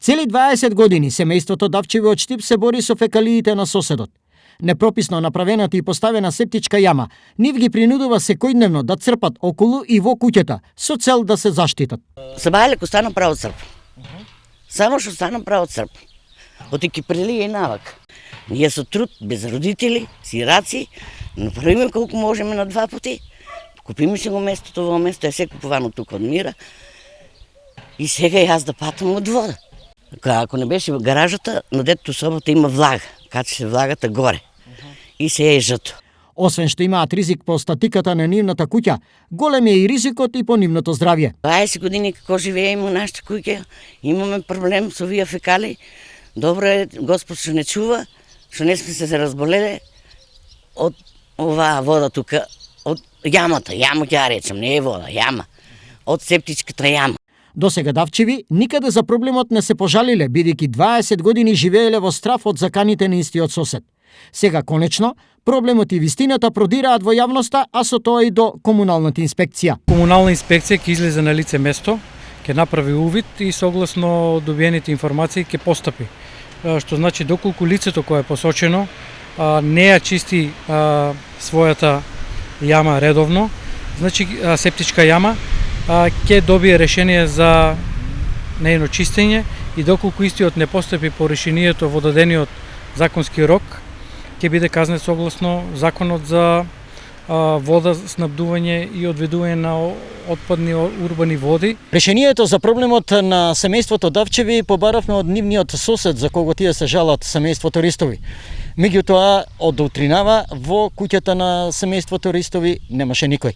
Цели 20 години семејството Давчеви од Штип се бори со фекалиите на соседот. Непрописно направената и поставена септичка јама нив ги принудува секојдневно да црпат околу и во куќата со цел да се заштитат. Сабајлек остана право црп. Само што остана право црп. Отеки прилија и навак. Ние со труд, без родители, сираци, направиме колку можеме на 2 пати. Купиме се го местото, во место е се купувано тука од Мира. И сега јас да патам од вода. Ако не беше во гаражата, на детето собата има влага. Качи се влагата горе. И се е жато. Освен што имаат ризик по статиката на нивната куќа, голем е и ризикот и по нивното здравје. 20 години како живееме во нашата куќа, имаме проблем со овие фекали. Добро е Господ што не чува, што не сме се разболеле од оваа вода тука, од јамата, јама ќе ја речем, не е вода, јама, од септичката јама. Досега Давчеви никаде за проблемот не се пожалиле, бидејќи 20 години живееле во страф од заканите на истиот сосед. Сега конечно, проблемот и вистината продираат во јавноста, а со тоа и до комуналната инспекција. Комунална инспекција ќе излезе на лице место, ќе направи увид и согласно добиените информации ќе постапи. Што значи доколку лицето кое е посочено не ја чисти својата јама редовно, значи септичка јама, ќе добие решение за нејно чистење и доколку истиот не постапи по решението во дадениот законски рок, ќе биде казнет согласно законот за вода, снабдување и одведување на отпадни урбани води. Решението за проблемот на семејството Давчеви побаравме од нивниот сосед за кого тие се жалат, семејството Ристови. Меѓутоа, од утринава во куќата на семејството Ристови немаше никој.